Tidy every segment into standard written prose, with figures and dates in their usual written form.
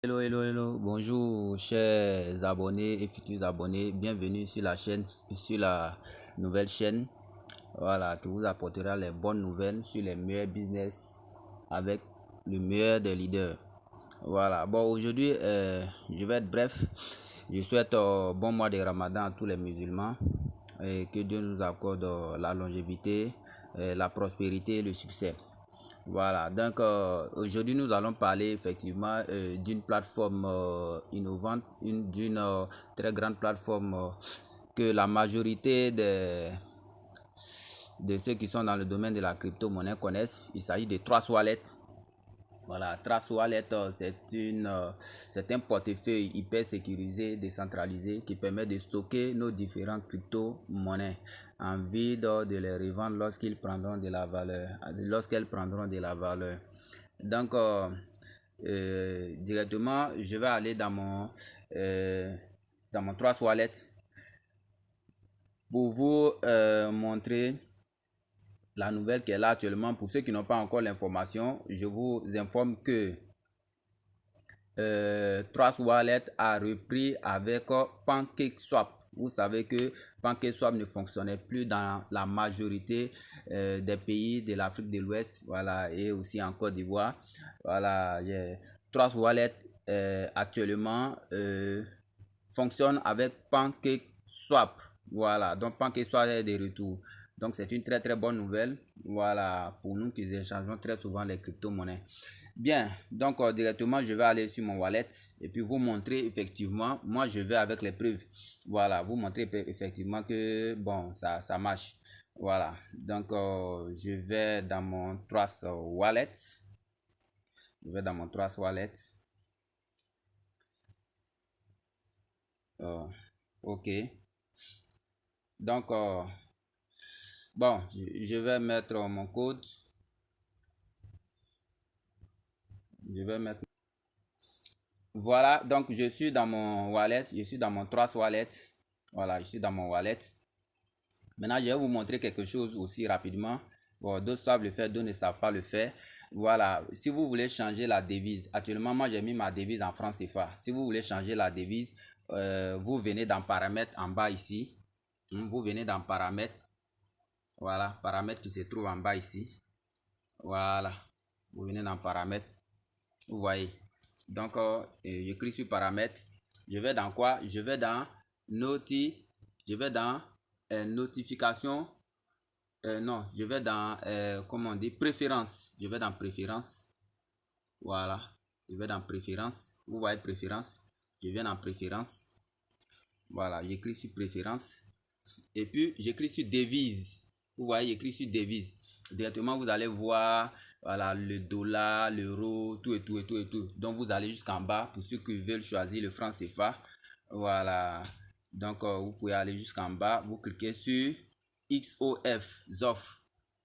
Hello, hello, hello. Bonjour, chers abonnés et futurs abonnés. Bienvenue sur la chaîne, sur la nouvelle chaîne. Voilà, qui vous apportera les bonnes nouvelles sur les meilleurs business avec le meilleur des leaders. Voilà, bon, aujourd'hui, je vais être bref. Je souhaite bon mois de Ramadan à tous les musulmans et que Dieu nous accorde la longévité, la prospérité et le succès. Voilà, donc aujourd'hui nous allons parler effectivement d'une plateforme innovante, d'une très grande plateforme que la majorité de ceux qui sont dans le domaine de la crypto-monnaie connaissent. Il s'agit de Trust Wallet. Voilà, Trust Wallet, c'est un portefeuille hyper sécurisé, décentralisé, qui permet de stocker nos différentes crypto-monnaies en vue de les revendre lorsqu'elles prendront de la valeur. Donc, directement, je vais aller dans mon Trust Wallet pour vous montrer la nouvelle qui est là actuellement. Pour ceux qui n'ont pas encore l'information, je vous informe que Trust Wallet a repris avec PancakeSwap. Vous savez que PancakeSwap ne fonctionnait plus dans la majorité des pays de l'Afrique de l'Ouest, voilà, et aussi en Côte d'Ivoire. Voilà, Trust Wallet actuellement fonctionne avec PancakeSwap. Voilà, donc PancakeSwap est de retour. Donc c'est une très très bonne nouvelle. Voilà, pour nous qui échangeons très souvent les crypto-monnaies. Bien, donc directement je vais aller sur mon wallet et puis vous montrer effectivement, moi je vais avec les preuves. Voilà, vous montrer effectivement que bon, ça marche. Voilà, donc je vais dans mon Trust Wallet. Je vais dans mon Trust Wallet. Ok. Donc, bon, je vais mettre mon code. Je vais mettre. Voilà, donc je suis dans mon wallet. Je suis dans mon Trust Wallet. Voilà, je suis dans mon wallet. Maintenant, je vais vous montrer quelque chose aussi rapidement. Bon, d'autres savent le faire, d'autres ne savent pas le faire. Voilà, si vous voulez changer la devise, actuellement, moi j'ai mis ma devise en francs CFA. Si vous voulez changer la devise, vous venez dans paramètres en bas ici. Vous venez dans paramètres. Voilà, paramètres qui se trouvent en bas ici. Voilà, vous venez dans paramètres. Vous voyez. Donc, je clique sur paramètres. Je vais dans quoi? Je vais dans notification. Non, je vais dans comment on dit, préférence. Je vais dans préférence. Voilà. Je vais dans préférence. Vous voyez préférence. Je viens dans préférence. Voilà, j'écris sur préférence. Et puis, j'écris sur devise. Vous voyez, j'écris sur devise. Directement, vous allez voir, voilà, le dollar, l'euro, tout et tout et tout et tout. Donc, vous allez jusqu'en bas pour ceux qui veulent choisir le franc CFA. Voilà. Donc, vous pouvez aller jusqu'en bas. Vous cliquez sur XOF, ZOF.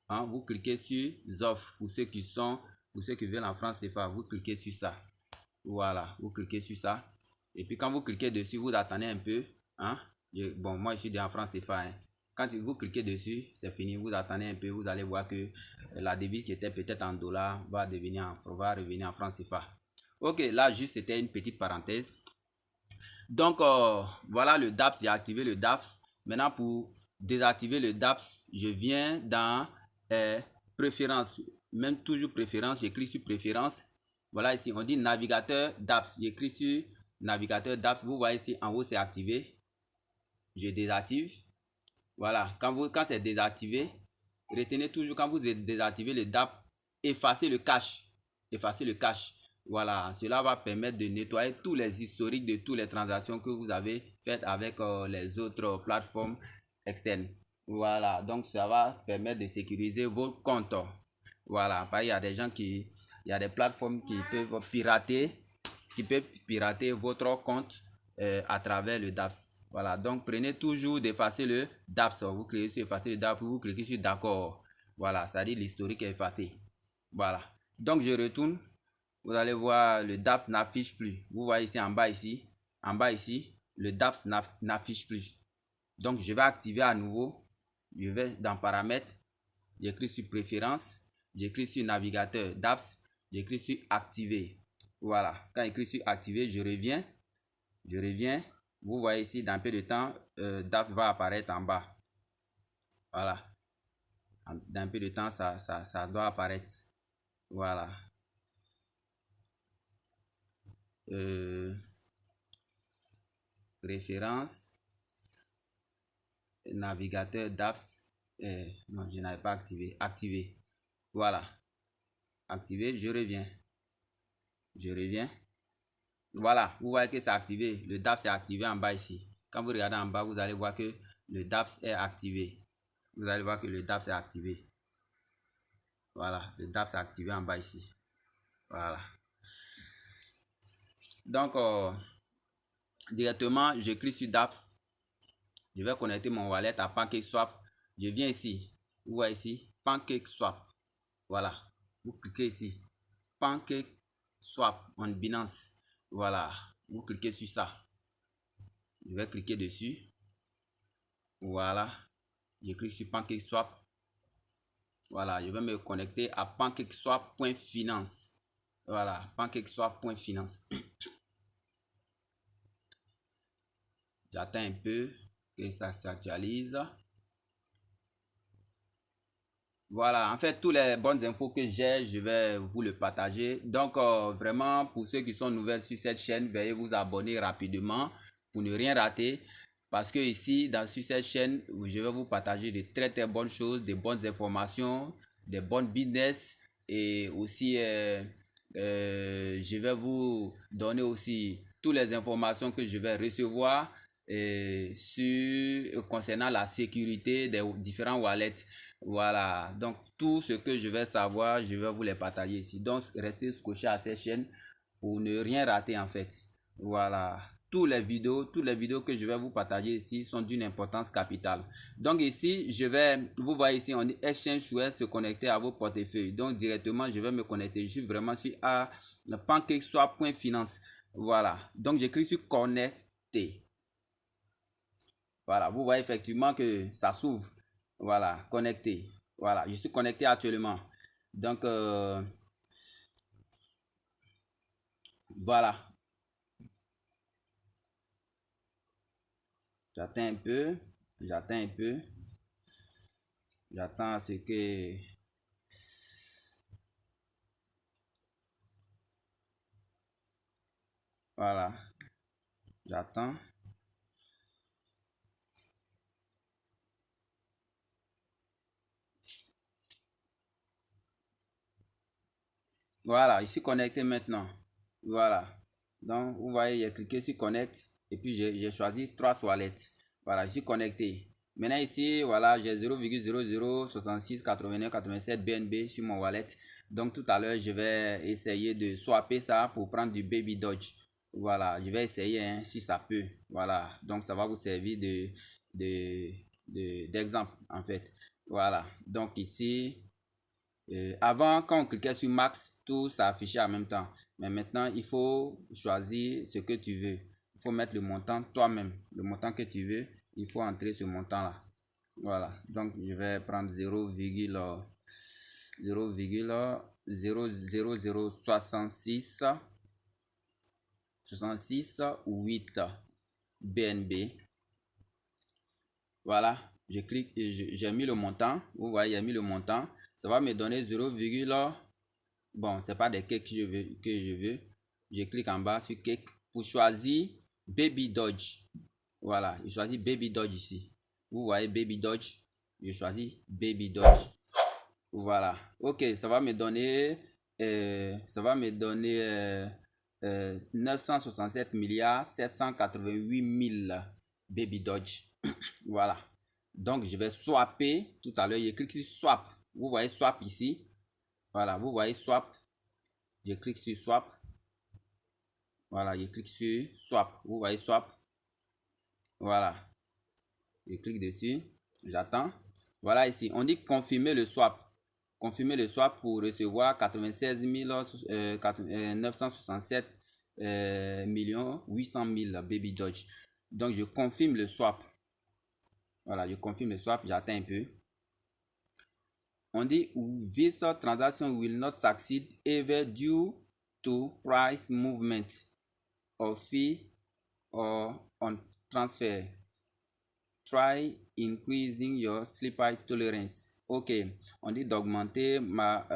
Hein, vous cliquez sur ZOF pour ceux qui veulent en franc CFA. Vous cliquez sur ça. Voilà, vous cliquez sur ça. Et puis, quand vous cliquez dessus, vous attendez un peu. Hein. Bon, moi, je suis en franc CFA. Hein. Quand vous cliquez dessus, c'est fini. Vous attendez un peu, vous allez voir que la devise qui était peut-être en dollars va revenir en francs CFA. Ok, là, juste, c'était une petite parenthèse. Donc, voilà le DApps. J'ai activé le DApps. Maintenant, pour désactiver le DApps, je viens dans préférences. Même toujours préférences, j'écris sur préférences. Voilà, ici, on dit navigateur DApps. J'écris sur navigateur DApps. Vous voyez ici, en haut, c'est activé. Je désactive. Voilà, quand c'est désactivé, retenez toujours, quand vous désactivez le DApps, effacez le cache. Effacez le cache. Voilà, cela va permettre de nettoyer tous les historiques de toutes les transactions que vous avez faites avec les autres plateformes externes. Voilà, donc ça va permettre de sécuriser vos comptes. Voilà, il y a des gens il y a des plateformes qui peuvent pirater votre compte à travers le DApps. Voilà, donc prenez toujours d'effacer le DApps. Vous cliquez sur effacer le DApps, vous cliquez sur d'accord. Voilà, ça dit l'historique est effacé. Voilà, donc je retourne. Vous allez voir, le DApps n'affiche plus. Vous voyez ici en bas ici, le DApps n'affiche plus. Donc je vais activer à nouveau. Je vais dans paramètres, j'écris sur préférence, j'écris sur navigateur DApps, j'écris sur activer. Voilà. Quand il écrit sur activer, je reviens. Je reviens. Vous voyez ici, dans un peu de temps, DAPS va apparaître en bas. Voilà. Dans un peu de temps, ça doit apparaître. Voilà. Référence. Navigateur DAPS. Non, je n'avais pas activé. Activé. Voilà. Activé, je reviens. Je reviens. Voilà, vous voyez que c'est activé. Le DAPS est activé en bas ici. Quand vous regardez en bas, vous allez voir que le DAPS est activé. Vous allez voir que le DAPS est activé. Voilà, le DAPS est activé en bas ici. Voilà. Donc, directement, je clique sur DAPS. Je vais connecter mon wallet à PancakeSwap. Je viens ici. Vous voyez ici, PancakeSwap. Voilà. Vous cliquez ici. PancakeSwap en Binance. Voilà. Vous cliquez sur ça. Je vais cliquer dessus. Voilà. Je clique sur PancakeSwap. Voilà. Je vais me connecter à PancakeSwap.finance. Voilà. PancakeSwap.finance. J'attends un peu que ça s'actualise. Voilà, en fait, toutes les bonnes infos que j'ai, je vais vous le partager. Donc, vraiment, pour ceux qui sont nouvelles sur cette chaîne, veuillez vous abonner rapidement pour ne rien rater. Parce que ici, sur cette chaîne, je vais vous partager de très très bonnes choses, de bonnes informations, des bonnes business. Et aussi, je vais vous donner aussi toutes les informations que je vais recevoir concernant la sécurité des différents wallets. Voilà, donc tout ce que je vais savoir, je vais vous les partager ici. Donc restez scotché à cette chaîne pour ne rien rater en fait. Voilà, toutes les vidéos que je vais vous partager ici sont d'une importance capitale. Donc ici, vous voyez ici, on dit Exchange Souhait se connecter à vos portefeuilles. Donc directement, je vais me connecter. Je suis vraiment sur PancakeSwap.finance. Voilà, donc j'écris sur connecter. Voilà, vous voyez effectivement que ça s'ouvre. Voilà, connecté. Voilà, je suis connecté actuellement. Donc, voilà. J'attends un peu. J'attends un peu. J'attends ce que... Voilà. J'attends. Voilà, je suis connecté maintenant. Voilà. Donc, vous voyez, j'ai cliqué sur Connect et puis j'ai choisi 3 wallets. Voilà, je suis connecté. Maintenant ici, voilà, j'ai 0,00668987 BNB sur mon wallet. Donc tout à l'heure, je vais essayer de swapper ça pour prendre du Baby Dodge. Voilà, je vais essayer hein, si ça peut. Voilà, donc ça va vous servir d'exemple en fait. Voilà, donc ici, avant, quand on cliquait sur Max, tout s'affichait en même temps. Mais maintenant, il faut choisir ce que tu veux. Il faut mettre le montant toi-même. Le montant que tu veux, il faut entrer ce montant-là. Voilà. Donc, je vais prendre 0,00066 ou 8 BNB. Voilà. Je clique et j'ai mis le montant. Vous voyez, j'ai mis le montant. Ça va me donner 0, bon, c'est pas des cakes que je veux. Je clique en bas sur cake pour choisir Baby Dodge. Voilà, je choisis Baby Dodge ici. Vous voyez Baby Dodge. Je choisis Baby Dodge. Voilà. Ok, ça va me donner 967 milliards 788 000 Baby Dodge. Voilà. Donc je vais swapper tout à l'heure. Je clique sur swap. Vous voyez swap ici. Voilà, vous voyez swap. Je clique sur swap. Voilà, je clique sur swap. Vous voyez swap. Voilà. Je clique dessus. J'attends. Voilà ici. On dit confirmer le swap. Confirmer le swap pour recevoir 96 967 800 000 Baby Dodge. Donc je confirme le swap. Voilà, je confirme le swap. J'attends un peu. On dit this transaction will not succeed ever due to price movement of fee or on transfer. Try increasing your slipage tolerance. Ok, on dit d'augmenter ma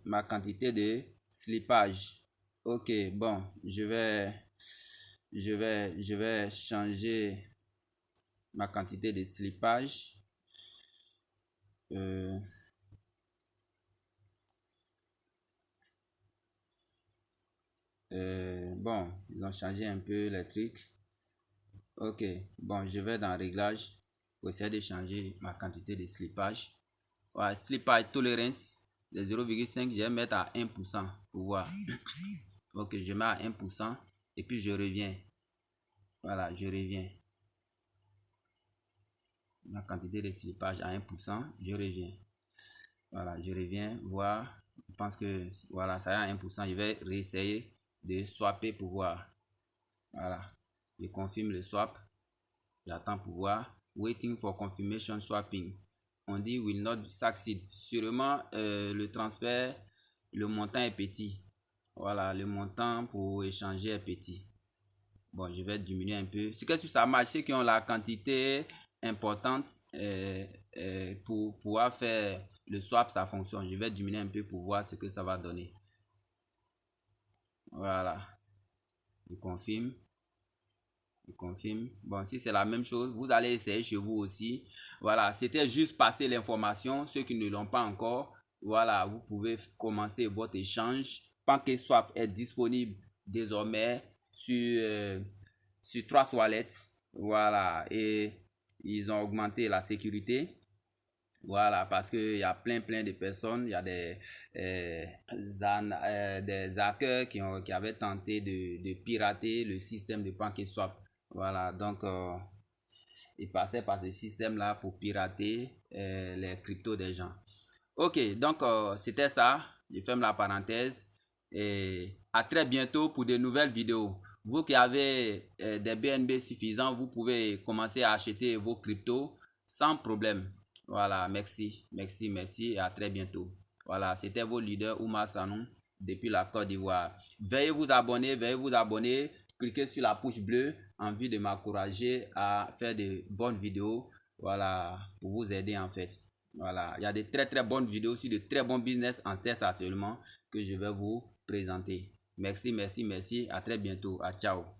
ma quantité de slippage. Ok, bon, je vais changer ma quantité de slippage. Bon, ils ont changé un peu les trucs. Ok, bon, je vais dans réglage pour essayer de changer ma quantité de slippage. Voilà, slippage tolerance de 0,5, je vais mettre à 1% pour voir. Ok, je mets à 1% et puis je reviens. Voilà, je reviens. Ma quantité de slippage à 1%, je reviens. Voilà, je reviens voir. Je pense que voilà, ça est à 1%. Je vais réessayer de swapper pour voir. Voilà, je confirme le swap. J'attends pour voir. Waiting for confirmation swapping. On dit will not succeed. Sûrement, le transfert, le montant est petit. Voilà, le montant pour échanger est petit. Bon, je vais diminuer un peu. C'est que si ça marche, ceux qui ont la quantité importante pour pouvoir faire le swap, ça fonctionne. Je vais diminuer un peu pour voir ce que ça va donner. Voilà. Je confirme. Je confirme. Bon, si c'est la même chose, vous allez essayer chez vous aussi. Voilà, c'était juste passer l'information. Ceux qui ne l'ont pas encore, voilà, vous pouvez commencer votre échange. PancakeSwap est disponible désormais sur Trust Wallet. Voilà, et ils ont augmenté la sécurité. Voilà, parce qu'il y a plein de personnes, il y a des hackers qui avaient tenté de pirater le système de PancakeSwap. Voilà, donc ils passaient par ce système-là pour pirater les cryptos des gens. Ok, donc c'était ça. Je ferme la parenthèse. Et à très bientôt pour de nouvelles vidéos. Vous qui avez des BNB suffisants, vous pouvez commencer à acheter vos cryptos sans problème. Voilà, merci et à très bientôt. Voilà, c'était vos leaders Oumar Sanoum depuis la Côte d'Ivoire. Veuillez vous abonner, cliquez sur la touche bleue en vue de m'encourager à faire de bonnes vidéos. Voilà, pour vous aider en fait. Voilà, il y a de très bonnes vidéos sur de très bons business en test actuellement que je vais vous présenter. Merci, à très bientôt, ciao.